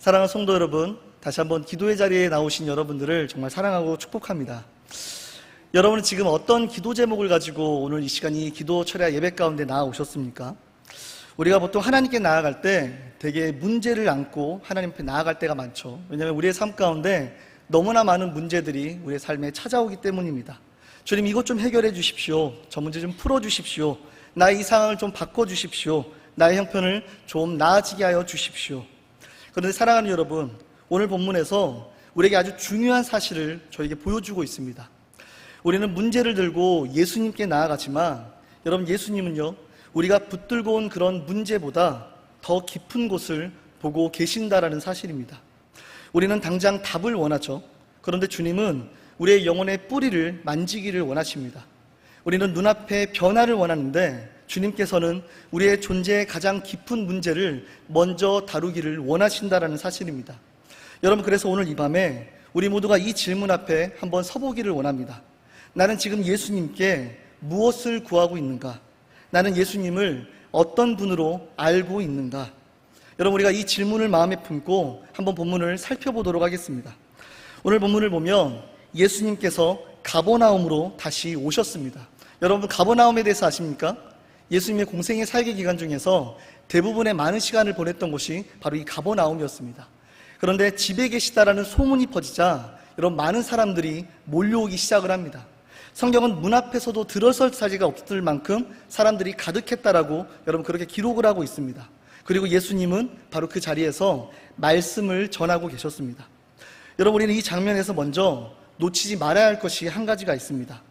사랑하는 성도 여러분, 다시 한번 기도의 자리에 나오신 여러분들을 정말 사랑하고 축복합니다. 여러분은 지금 어떤 기도 제목을 가지고 오늘 이 시간이 기도 철야 예배 가운데 나아오셨습니까? 우리가 보통 하나님께 나아갈 때 되게 문제를 안고 하나님 앞에 나아갈 때가 많죠. 왜냐하면 우리의 삶 가운데 너무나 많은 문제들이 우리의 삶에 찾아오기 때문입니다. 주님, 이것 좀 해결해 주십시오. 저 문제 좀 풀어 주십시오. 나의 이 상황을 좀 바꿔 주십시오. 나의 형편을 좀 나아지게 하여 주십시오. 그런데 사랑하는 여러분, 오늘 본문에서 우리에게 아주 중요한 사실을 저에게 보여주고 있습니다. 우리는 문제를 들고 예수님께 나아가지만 여러분, 예수님은요, 우리가 붙들고 온 그런 문제보다 더 깊은 곳을 보고 계신다라는 사실입니다. 우리는 당장 답을 원하죠. 그런데 주님은 우리의 영혼의 뿌리를 만지기를 원하십니다. 우리는 눈앞에 변화를 원하는데 주님께서는 우리의 존재의 가장 깊은 문제를 먼저 다루기를 원하신다라는 사실입니다. 여러분, 그래서 오늘 이 밤에 우리 모두가 이 질문 앞에 한번 서보기를 원합니다. 나는 지금 예수님께 무엇을 구하고 있는가? 나는 예수님을 어떤 분으로 알고 있는가? 여러분, 우리가 이 질문을 마음에 품고 한번 본문을 살펴보도록 하겠습니다. 오늘 본문을 보면 예수님께서 가버나움으로 다시 오셨습니다. 여러분, 가버나움에 대해서 아십니까? 예수님의 공생의 살기 기간 중에서 대부분의 많은 시간을 보냈던 곳이 바로 이 가버나움이었습니다. 그런데 집에 계시다라는 소문이 퍼지자 여러분, 많은 사람들이 몰려오기 시작을 합니다. 성경은 문 앞에서도 들어설 자리가 없을 만큼 사람들이 가득했다라고 여러분 그렇게 기록을 하고 있습니다. 그리고 예수님은 바로 그 자리에서 말씀을 전하고 계셨습니다. 여러분, 우리는 이 장면에서 먼저 놓치지 말아야 할 것이 한 가지가 있습니다.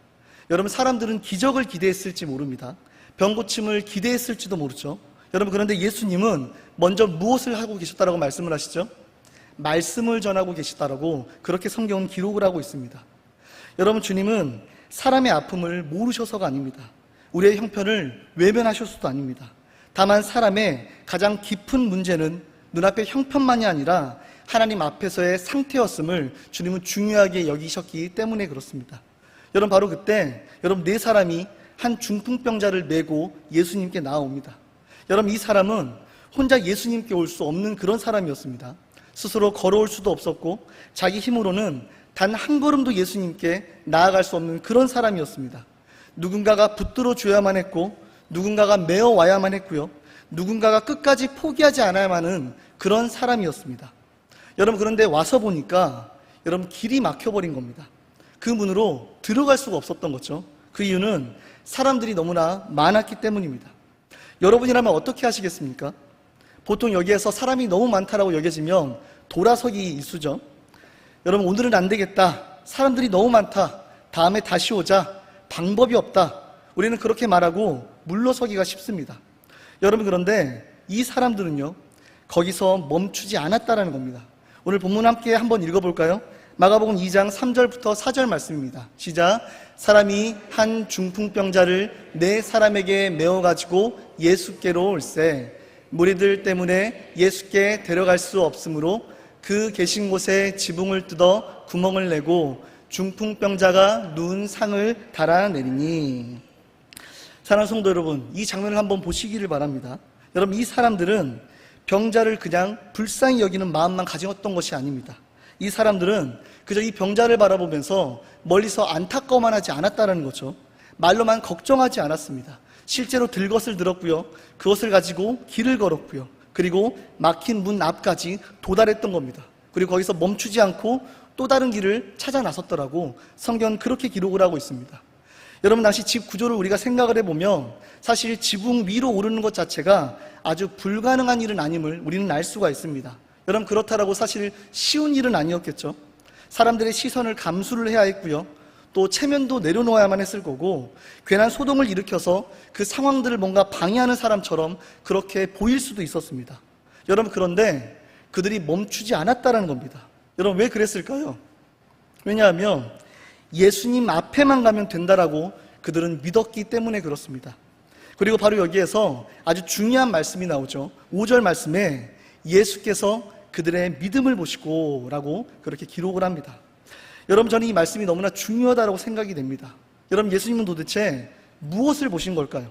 여러분, 사람들은 기적을 기대했을지 모릅니다. 병 고침을 기대했을지도 모르죠. 여러분, 그런데 예수님은 먼저 무엇을 하고 계셨다라고 말씀을 하시죠? 말씀을 전하고 계시다라고 그렇게 성경은 기록을 하고 있습니다. 여러분, 주님은 사람의 아픔을 모르셔서가 아닙니다. 우리의 형편을 외면하셔서도 아닙니다. 다만 사람의 가장 깊은 문제는 눈앞의 형편만이 아니라 하나님 앞에서의 상태였음을 주님은 중요하게 여기셨기 때문에 그렇습니다. 여러분, 바로 그때 여러분 네 사람이 한 중풍병자를 메고 예수님께 나아옵니다. 여러분, 이 사람은 혼자 예수님께 올 수 없는 그런 사람이었습니다. 스스로 걸어올 수도 없었고 자기 힘으로는 단 한 걸음도 예수님께 나아갈 수 없는 그런 사람이었습니다. 누군가가 붙들어 줘야만 했고 누군가가 메어 와야만 했고요, 누군가가 끝까지 포기하지 않아야만 하는 그런 사람이었습니다. 여러분, 그런데 와서 보니까 여러분 길이 막혀버린 겁니다. 그 문으로 들어갈 수가 없었던 거죠. 그 이유는 사람들이 너무나 많았기 때문입니다. 여러분이라면 어떻게 하시겠습니까? 보통 여기에서 사람이 너무 많다라고 여겨지면 돌아서기 일쑤죠. 여러분, 오늘은 안 되겠다, 사람들이 너무 많다, 다음에 다시 오자, 방법이 없다, 우리는 그렇게 말하고 물러서기가 쉽습니다. 여러분, 그런데 이 사람들은요 거기서 멈추지 않았다라는 겁니다. 오늘 본문 함께 한번 읽어볼까요? 마가복음 2장 3절부터 4절 말씀입니다. 시작. 사람이 한 중풍병자를 네 사람에게 메어가지고 예수께로 올세 무리들 때문에 예수께 데려갈 수 없으므로 그 계신 곳에 지붕을 뜯어 구멍을 내고 중풍병자가 누운 상을 달아내리니. 사랑하는 성도 여러분, 이 장면을 한번 보시기를 바랍니다. 여러분, 이 사람들은 병자를 그냥 불쌍히 여기는 마음만 가졌던 것이 아닙니다. 이 사람들은 그저 이 병자를 바라보면서 멀리서 안타까워만 하지 않았다는 거죠. 말로만 걱정하지 않았습니다. 실제로 들 것을 들었고요, 그것을 가지고 길을 걸었고요, 그리고 막힌 문 앞까지 도달했던 겁니다. 그리고 거기서 멈추지 않고 또 다른 길을 찾아 나섰더라고 성경은 그렇게 기록을 하고 있습니다. 여러분, 당시 집 구조를 우리가 생각을 해보면 사실 지붕 위로 오르는 것 자체가 아주 불가능한 일은 아님을 우리는 알 수가 있습니다. 여러분, 그렇다라고 사실 쉬운 일은 아니었겠죠. 사람들의 시선을 감수를 해야 했고요, 또 체면도 내려놓아야만 했을 거고, 괜한 소동을 일으켜서 그 상황들을 뭔가 방해하는 사람처럼 그렇게 보일 수도 있었습니다. 여러분, 그런데 그들이 멈추지 않았다는 겁니다. 여러분, 왜 그랬을까요? 왜냐하면 예수님 앞에만 가면 된다라고 그들은 믿었기 때문에 그렇습니다. 그리고 바로 여기에서 아주 중요한 말씀이 나오죠. 5절 말씀에 예수께서 그들의 믿음을 보시고 라고 그렇게 기록을 합니다. 여러분, 저는 이 말씀이 너무나 중요하다고 생각이 됩니다. 여러분, 예수님은 도대체 무엇을 보신 걸까요?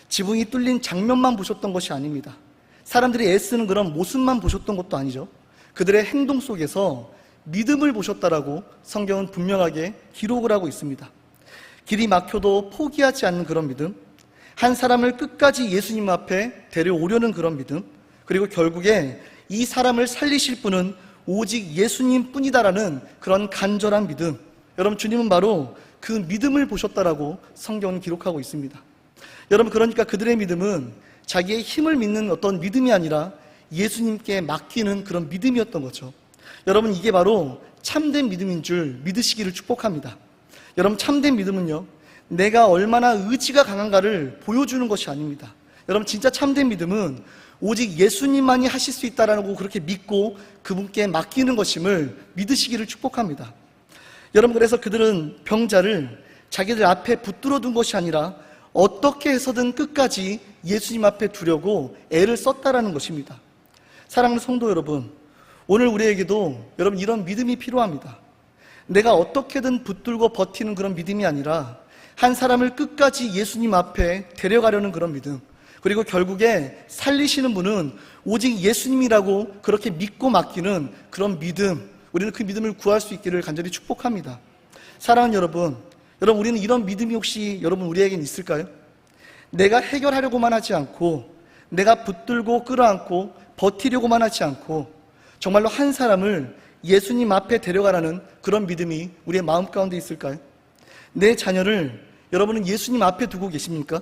지붕이 뚫린 장면만 보셨던 것이 아닙니다. 사람들이 애쓰는 그런 모습만 보셨던 것도 아니죠. 그들의 행동 속에서 믿음을 보셨다라고 성경은 분명하게 기록을 하고 있습니다. 길이 막혀도 포기하지 않는 그런 믿음, 한 사람을 끝까지 예수님 앞에 데려오려는 그런 믿음, 그리고 결국에 이 사람을 살리실 분은 오직 예수님 뿐이다라는 그런 간절한 믿음. 여러분, 주님은 바로 그 믿음을 보셨다라고 성경은 기록하고 있습니다. 여러분, 그러니까 그들의 믿음은 자기의 힘을 믿는 어떤 믿음이 아니라 예수님께 맡기는 그런 믿음이었던 거죠. 여러분, 이게 바로 참된 믿음인 줄 믿으시기를 축복합니다. 여러분, 참된 믿음은요, 내가 얼마나 의지가 강한가를 보여주는 것이 아닙니다. 여러분, 진짜 참된 믿음은 오직 예수님만이 하실 수 있다라고 그렇게 믿고 그분께 맡기는 것임을 믿으시기를 축복합니다. 여러분, 그래서 그들은 병자를 자기들 앞에 붙들어 둔 것이 아니라 어떻게 해서든 끝까지 예수님 앞에 두려고 애를 썼다라는 것입니다. 사랑하는 성도 여러분, 오늘 우리에게도 여러분 이런 믿음이 필요합니다. 내가 어떻게든 붙들고 버티는 그런 믿음이 아니라 한 사람을 끝까지 예수님 앞에 데려가려는 그런 믿음, 그리고 결국에 살리시는 분은 오직 예수님이라고 그렇게 믿고 맡기는 그런 믿음, 우리는 그 믿음을 구할 수 있기를 간절히 축복합니다. 사랑하는 여러분, 우리는 이런 믿음이 혹시 여러분 우리에겐 있을까요? 내가 해결하려고만 하지 않고, 내가 붙들고 끌어안고 버티려고만 하지 않고, 정말로 한 사람을 예수님 앞에 데려가라는 그런 믿음이 우리의 마음 가운데 있을까요? 내 자녀를 여러분은 예수님 앞에 두고 계십니까?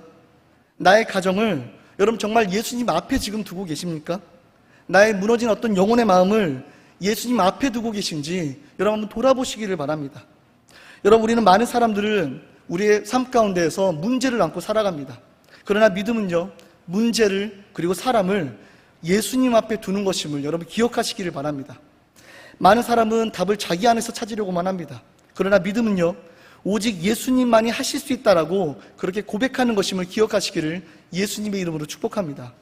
나의 가정을 여러분 정말 예수님 앞에 지금 두고 계십니까? 나의 무너진 어떤 영혼의 마음을 예수님 앞에 두고 계신지 여러분 한번 돌아보시기를 바랍니다. 여러분, 우리는 많은 사람들은 우리의 삶 가운데에서 문제를 안고 살아갑니다. 그러나 믿음은요, 문제를 그리고 사람을 예수님 앞에 두는 것임을 여러분 기억하시기를 바랍니다. 많은 사람은 답을 자기 안에서 찾으려고만 합니다. 그러나 믿음은요, 오직 예수님만이 하실 수 있다라고 그렇게 고백하는 것임을 기억하시기를 예수님의 이름으로 축복합니다.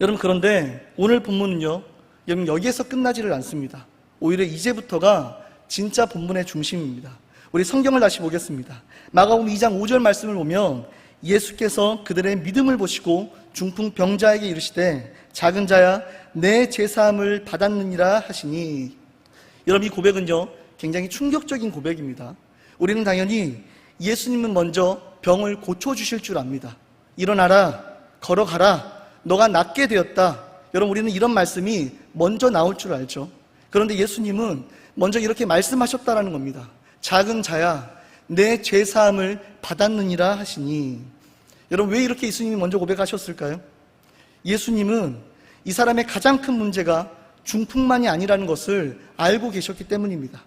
여러분, 그런데 오늘 본문은요, 여러분 여기에서 끝나지를 않습니다. 오히려 이제부터가 진짜 본문의 중심입니다. 우리 성경을 다시 보겠습니다. 마가복음 2장 5절 말씀을 보면 예수께서 그들의 믿음을 보시고 중풍병자에게 이르시되 작은 자야 내 죄사함을 받았느니라 하시니. 여러분, 이 고백은요 굉장히 충격적인 고백입니다. 우리는 당연히 예수님은 먼저 병을 고쳐주실 줄 압니다. 일어나라, 걸어가라, 너가 낫게 되었다. 여러분, 우리는 이런 말씀이 먼저 나올 줄 알죠. 그런데 예수님은 먼저 이렇게 말씀하셨다라는 겁니다. 작은 자야 내 죄사함을 받았느니라 하시니. 여러분, 왜 이렇게 예수님이 먼저 고백하셨을까요? 예수님은 이 사람의 가장 큰 문제가 중풍만이 아니라는 것을 알고 계셨기 때문입니다.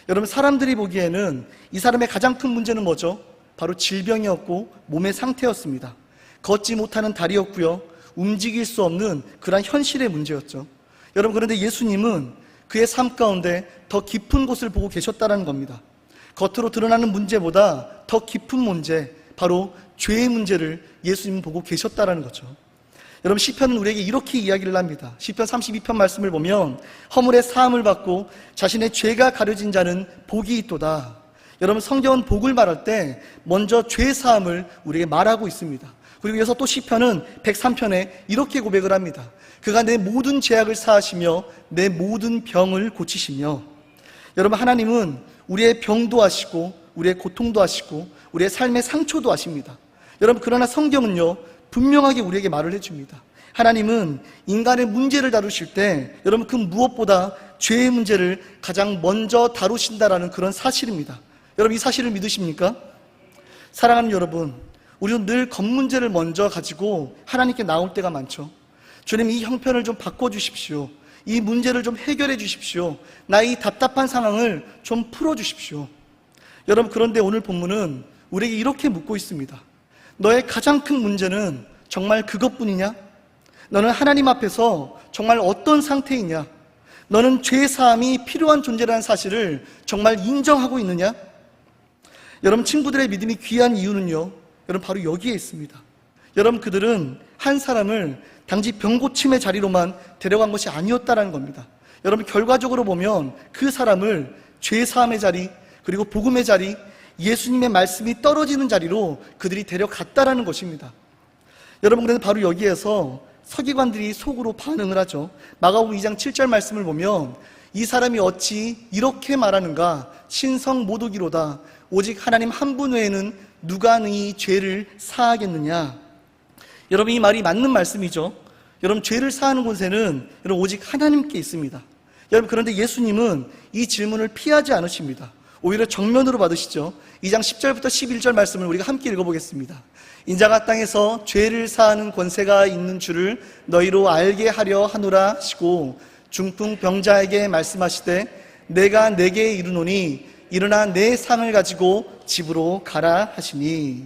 여러분, 사람들이 보기에는 이 사람의 가장 큰 문제는 뭐죠? 바로 질병이었고 몸의 상태였습니다. 걷지 못하는 다리였고요, 움직일 수 없는 그러한 현실의 문제였죠. 여러분, 그런데 예수님은 그의 삶 가운데 더 깊은 곳을 보고 계셨다는 겁니다. 겉으로 드러나는 문제보다 더 깊은 문제, 바로 죄의 문제를 예수님은 보고 계셨다는 거죠. 여러분, 시편은 우리에게 이렇게 이야기를 합니다. 시편 32편 말씀을 보면 허물의 사함을 받고 자신의 죄가 가려진 자는 복이 있도다. 여러분, 성경은 복을 말할 때 먼저 죄 사함을 우리에게 말하고 있습니다. 그리고 이어서 또 시편은 103편에 이렇게 고백을 합니다. 그가 내 모든 죄악을 사하시며 내 모든 병을 고치시며. 여러분, 하나님은 우리의 병도 아시고 우리의 고통도 아시고 우리의 삶의 상처도 아십니다. 여러분, 그러나 성경은요 분명하게 우리에게 말을 해줍니다. 하나님은 인간의 문제를 다루실 때 여러분 그 무엇보다 죄의 문제를 가장 먼저 다루신다라는 그런 사실입니다. 여러분, 이 사실을 믿으십니까? 사랑하는 여러분, 우리는 늘 겉문제를 먼저 가지고 하나님께 나올 때가 많죠. 주님, 이 형편을 좀 바꿔주십시오. 이 문제를 좀 해결해 주십시오. 나의 답답한 상황을 좀 풀어주십시오. 여러분, 그런데 오늘 본문은 우리에게 이렇게 묻고 있습니다. 너의 가장 큰 문제는 정말 그것뿐이냐? 너는 하나님 앞에서 정말 어떤 상태이냐? 너는 죄사함이 필요한 존재라는 사실을 정말 인정하고 있느냐? 여러분, 친구들의 믿음이 귀한 이유는요, 여러분 바로 여기에 있습니다. 여러분, 그들은 한 사람을 단지 병고침의 자리로만 데려간 것이 아니었다는 겁니다. 여러분, 결과적으로 보면 그 사람을 죄사함의 자리, 그리고 복음의 자리, 예수님의 말씀이 떨어지는 자리로 그들이 데려갔다라는 것입니다. 여러분, 그런데 바로 여기에서 서기관들이 속으로 반응을 하죠. 마가복음 2장 7절 말씀을 보면 이 사람이 어찌 이렇게 말하는가? 신성 모독이로다. 오직 하나님 한 분 외에는 누가 이 죄를 사하겠느냐? 여러분, 이 말이 맞는 말씀이죠. 여러분, 죄를 사하는 권세는 여러분 오직 하나님께 있습니다. 여러분, 그런데 예수님은 이 질문을 피하지 않으십니다. 오히려 정면으로 받으시죠. 2장 10절부터 11절 말씀을 우리가 함께 읽어보겠습니다. 인자가 땅에서 죄를 사하는 권세가 있는 줄을 너희로 알게 하려 하노라 하시고 중풍병자에게 말씀하시되 내가 내게 이르노니 일어나 내 상을 가지고 집으로 가라 하시니.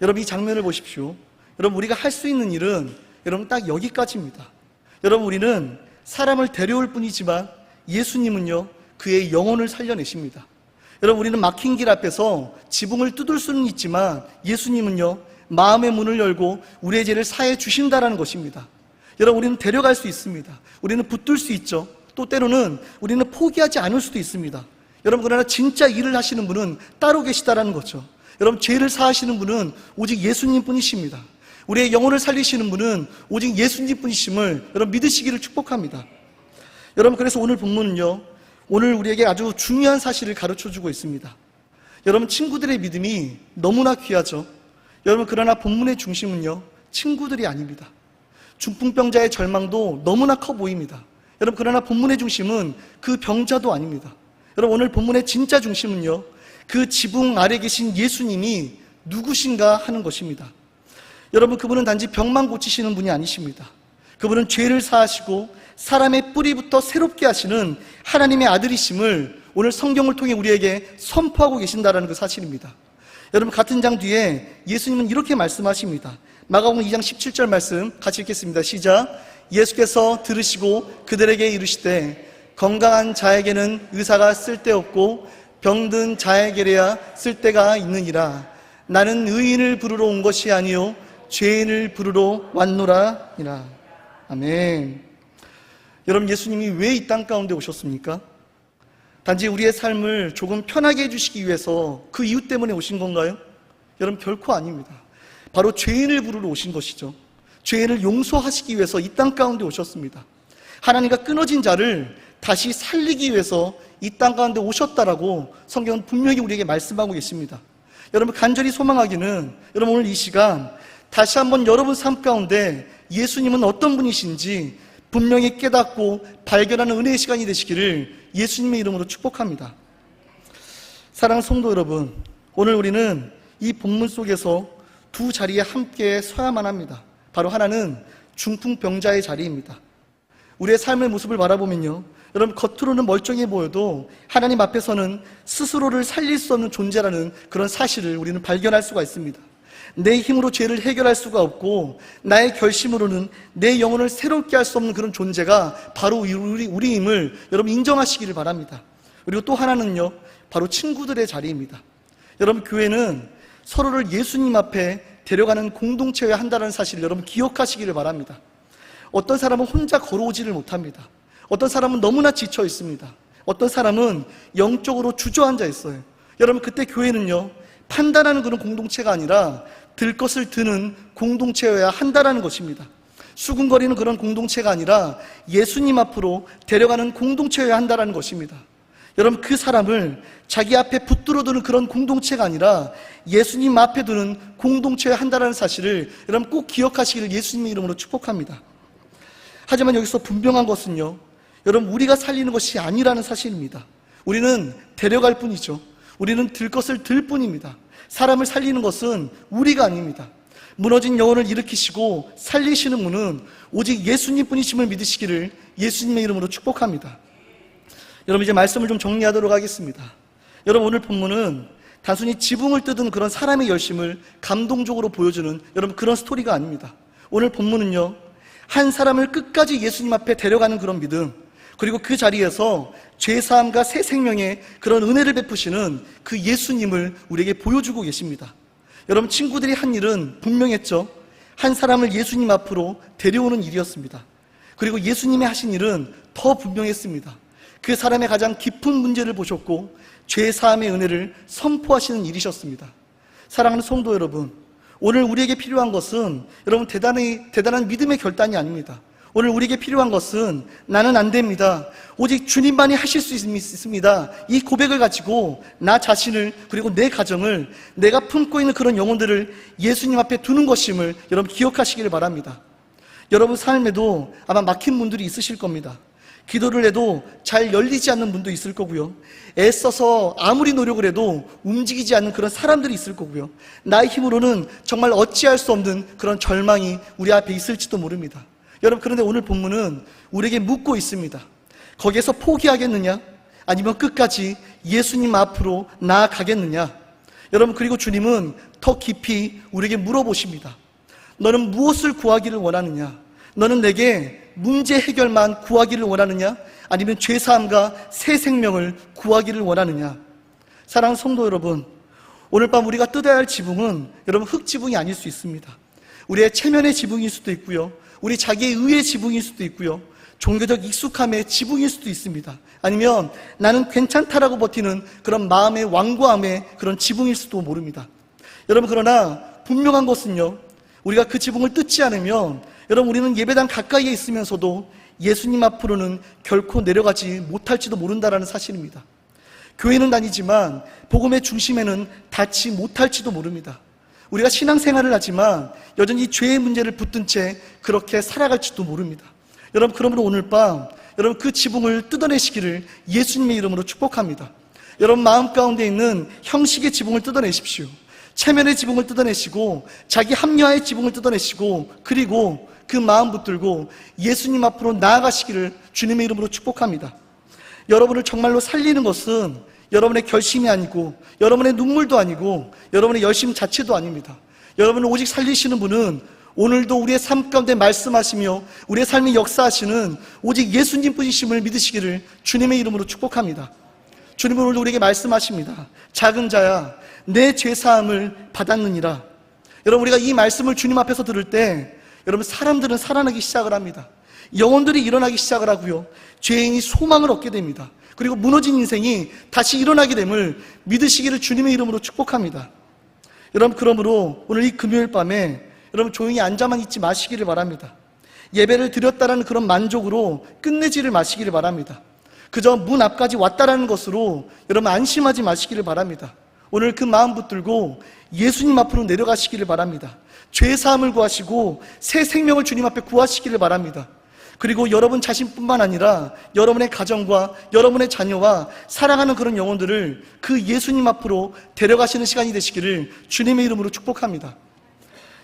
여러분, 이 장면을 보십시오. 여러분, 우리가 할 수 있는 일은 여러분 딱 여기까지입니다. 여러분, 우리는 사람을 데려올 뿐이지만 예수님은요 그의 영혼을 살려내십니다. 여러분, 우리는 막힌 길 앞에서 지붕을 뜯을 수는 있지만 예수님은요 마음의 문을 열고 우리의 죄를 사해 주신다라는 것입니다. 여러분, 우리는 데려갈 수 있습니다. 우리는 붙들 수 있죠. 또 때로는 우리는 포기하지 않을 수도 있습니다. 여러분, 그러나 진짜 일을 하시는 분은 따로 계시다라는 거죠. 여러분, 죄를 사하시는 분은 오직 예수님 뿐이십니다. 우리의 영혼을 살리시는 분은 오직 예수님 뿐이심을 여러분 믿으시기를 축복합니다. 여러분, 그래서 오늘 본문은요 오늘 우리에게 아주 중요한 사실을 가르쳐주고 있습니다. 여러분, 친구들의 믿음이 너무나 귀하죠. 여러분, 그러나 본문의 중심은요 친구들이 아닙니다. 중풍병자의 절망도 너무나 커 보입니다. 여러분, 그러나 본문의 중심은 그 병자도 아닙니다. 여러분, 오늘 본문의 진짜 중심은요 그 지붕 아래 계신 예수님이 누구신가 하는 것입니다. 여러분, 그분은 단지 병만 고치시는 분이 아니십니다. 그분은 죄를 사하시고 사람의 뿌리부터 새롭게 하시는 하나님의 아들이심을 오늘 성경을 통해 우리에게 선포하고 계신다는 그 사실입니다. 여러분, 같은 장 뒤에 예수님은 이렇게 말씀하십니다. 마가복음 2장 17절 말씀 같이 읽겠습니다. 시작. 예수께서 들으시고 그들에게 이르시되 건강한 자에게는 의사가 쓸데없고 병든 자에게래야 쓸데가 있느니라. 나는 의인을 부르러 온 것이 아니요 죄인을 부르러 왔노라니라. 아멘. 여러분, 예수님이 왜 이 땅 가운데 오셨습니까? 단지 우리의 삶을 조금 편하게 해주시기 위해서 그 이유 때문에 오신 건가요? 여러분, 결코 아닙니다. 바로 죄인을 부르러 오신 것이죠. 죄인을 용서하시기 위해서 이 땅 가운데 오셨습니다. 하나님과 끊어진 자를 다시 살리기 위해서 이 땅 가운데 오셨다라고 성경은 분명히 우리에게 말씀하고 계십니다. 여러분, 간절히 소망하기는 여러분 오늘 이 시간 다시 한번 여러분 삶 가운데 예수님은 어떤 분이신지 분명히 깨닫고 발견하는 은혜의 시간이 되시기를 예수님의 이름으로 축복합니다. 사랑하는 성도 여러분, 오늘 우리는 이 본문 속에서 두 자리에 함께 서야만 합니다. 바로 하나는 중풍병자의 자리입니다. 우리의 삶의 모습을 바라보면요, 여러분, 겉으로는 멀쩡해 보여도 하나님 앞에서는 스스로를 살릴 수 없는 존재라는 그런 사실을 우리는 발견할 수가 있습니다. 내 힘으로 죄를 해결할 수가 없고 나의 결심으로는 내 영혼을 새롭게 할 수 없는 그런 존재가 바로 우리임을 여러분 인정하시기를 바랍니다. 그리고 또 하나는요, 바로 친구들의 자리입니다. 여러분, 교회는 서로를 예수님 앞에 데려가는 공동체여야 한다는 사실을 여러분 기억하시기를 바랍니다. 어떤 사람은 혼자 걸어오지를 못합니다. 어떤 사람은 너무나 지쳐 있습니다. 어떤 사람은 영적으로 주저앉아 있어요. 여러분, 그때 교회는요 판단하는 그런 공동체가 아니라 들 것을 드는 공동체여야 한다는 것입니다. 수군거리는 그런 공동체가 아니라 예수님 앞으로 데려가는 공동체여야 한다는 것입니다. 여러분, 그 사람을 자기 앞에 붙들어 두는 그런 공동체가 아니라 예수님 앞에 두는 공동체여야 한다는 사실을 여러분 꼭 기억하시기를 예수님의 이름으로 축복합니다. 하지만 여기서 분명한 것은요, 여러분, 우리가 살리는 것이 아니라는 사실입니다. 우리는 데려갈 뿐이죠. 우리는 들 것을 들 뿐입니다. 사람을 살리는 것은 우리가 아닙니다. 무너진 영혼을 일으키시고 살리시는 분은 오직 예수님 뿐이심을 믿으시기를 예수님의 이름으로 축복합니다. 여러분, 이제 말씀을 좀 정리하도록 하겠습니다. 여러분, 오늘 본문은 단순히 지붕을 뜯은 그런 사람의 열심을 감동적으로 보여주는 여러분 그런 스토리가 아닙니다. 오늘 본문은요, 한 사람을 끝까지 예수님 앞에 데려가는 그런 믿음, 그리고 그 자리에서 죄사함과 새 생명의 그런 은혜를 베푸시는 그 예수님을 우리에게 보여주고 계십니다. 여러분, 친구들이 한 일은 분명했죠. 한 사람을 예수님 앞으로 데려오는 일이었습니다. 그리고 예수님이 하신 일은 더 분명했습니다. 그 사람의 가장 깊은 문제를 보셨고 죄사함의 은혜를 선포하시는 일이셨습니다. 사랑하는 성도 여러분, 오늘 우리에게 필요한 것은 여러분 대단한 믿음의 결단이 아닙니다. 오늘 우리에게 필요한 것은 나는 안 됩니다. 오직 주님만이 하실 수 있습니다. 이 고백을 가지고 나 자신을 그리고 내 가정을 내가 품고 있는 그런 영혼들을 예수님 앞에 두는 것임을 여러분 기억하시기를 바랍니다. 여러분 삶에도 아마 막힌 문들이 있으실 겁니다. 기도를 해도 잘 열리지 않는 문도 있을 거고요. 애써서 아무리 노력을 해도 움직이지 않는 그런 사람들이 있을 거고요. 나의 힘으로는 정말 어찌할 수 없는 그런 절망이 우리 앞에 있을지도 모릅니다. 여러분, 그런데 오늘 본문은 우리에게 묻고 있습니다. 거기에서 포기하겠느냐? 아니면 끝까지 예수님 앞으로 나아가겠느냐? 여러분, 그리고 주님은 더 깊이 우리에게 물어보십니다. 너는 무엇을 구하기를 원하느냐? 너는 내게 문제 해결만 구하기를 원하느냐? 아니면 죄사함과 새 생명을 구하기를 원하느냐? 사랑하는 성도 여러분, 오늘 밤 우리가 뜯어야 할 지붕은 여러분 흙지붕이 아닐 수 있습니다. 우리의 체면의 지붕일 수도 있고요, 우리 자기의 의의 지붕일 수도 있고요, 종교적 익숙함의 지붕일 수도 있습니다. 아니면 나는 괜찮다라고 버티는 그런 마음의 완고함의 그런 지붕일 수도 모릅니다. 여러분, 그러나 분명한 것은요, 우리가 그 지붕을 뜯지 않으면 여러분 우리는 예배당 가까이에 있으면서도 예수님 앞으로는 결코 내려가지 못할지도 모른다라는 사실입니다. 교회는 다니지만 복음의 중심에는 닿지 못할지도 모릅니다. 우리가 신앙생활을 하지만 여전히 죄의 문제를 붙든 채 그렇게 살아갈지도 모릅니다. 여러분, 그러므로 오늘 밤 여러분 그 지붕을 뜯어내시기를 예수님의 이름으로 축복합니다. 여러분 마음 가운데 있는 형식의 지붕을 뜯어내십시오. 체면의 지붕을 뜯어내시고 자기 합리화의 지붕을 뜯어내시고 그리고 그 마음 붙들고 예수님 앞으로 나아가시기를 주님의 이름으로 축복합니다. 여러분을 정말로 살리는 것은 여러분의 결심이 아니고 여러분의 눈물도 아니고 여러분의 열심 자체도 아닙니다. 여러분을 오직 살리시는 분은 오늘도 우리의 삶 가운데 말씀하시며 우리의 삶에 역사하시는 오직 예수님 분이심을 믿으시기를 주님의 이름으로 축복합니다. 주님은 오늘 우리에게 말씀하십니다. 작은 자야, 내 죄사함을 받았느니라. 여러분, 우리가 이 말씀을 주님 앞에서 들을 때 여러분 사람들은 살아나기 시작을 합니다. 영혼들이 일어나기 시작을 하고요, 죄인이 소망을 얻게 됩니다. 그리고 무너진 인생이 다시 일어나게 됨을 믿으시기를 주님의 이름으로 축복합니다. 여러분, 그러므로 오늘 이 금요일 밤에 여러분 조용히 앉아만 있지 마시기를 바랍니다. 예배를 드렸다라는 그런 만족으로 끝내지를 마시기를 바랍니다. 그저 문 앞까지 왔다라는 것으로 여러분 안심하지 마시기를 바랍니다. 오늘 그 마음 붙들고 예수님 앞으로 내려가시기를 바랍니다. 죄사함을 구하시고 새 생명을 주님 앞에 구하시기를 바랍니다. 그리고 여러분 자신뿐만 아니라 여러분의 가정과 여러분의 자녀와 사랑하는 그런 영혼들을 그 예수님 앞으로 데려가시는 시간이 되시기를 주님의 이름으로 축복합니다.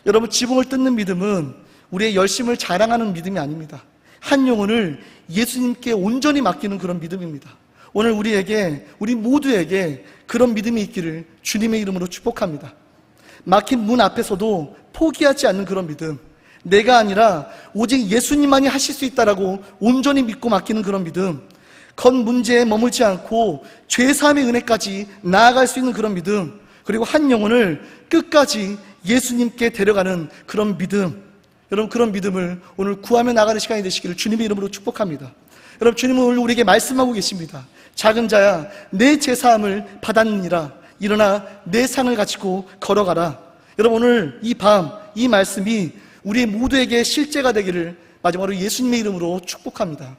여러분, 지붕을 뜯는 믿음은 우리의 열심을 자랑하는 믿음이 아닙니다. 한 영혼을 예수님께 온전히 맡기는 그런 믿음입니다. 오늘 우리 모두에게 그런 믿음이 있기를 주님의 이름으로 축복합니다. 막힌 문 앞에서도 포기하지 않는 그런 믿음, 내가 아니라 오직 예수님만이 하실 수 있다라고 온전히 믿고 맡기는 그런 믿음, 겉 문제에 머물지 않고 죄사함의 은혜까지 나아갈 수 있는 그런 믿음, 그리고 한 영혼을 끝까지 예수님께 데려가는 그런 믿음, 여러분 그런 믿음을 오늘 구하며 나가는 시간이 되시기를 주님의 이름으로 축복합니다. 여러분, 주님은 오늘 우리에게 말씀하고 계십니다. 작은 자야, 내 죄사함을 받았느니라. 일어나 내 상을 가지고 걸어가라. 여러분, 오늘 이 밤 이 말씀이 우리 모두에게 실제가 되기를 마지막으로 예수님의 이름으로 축복합니다.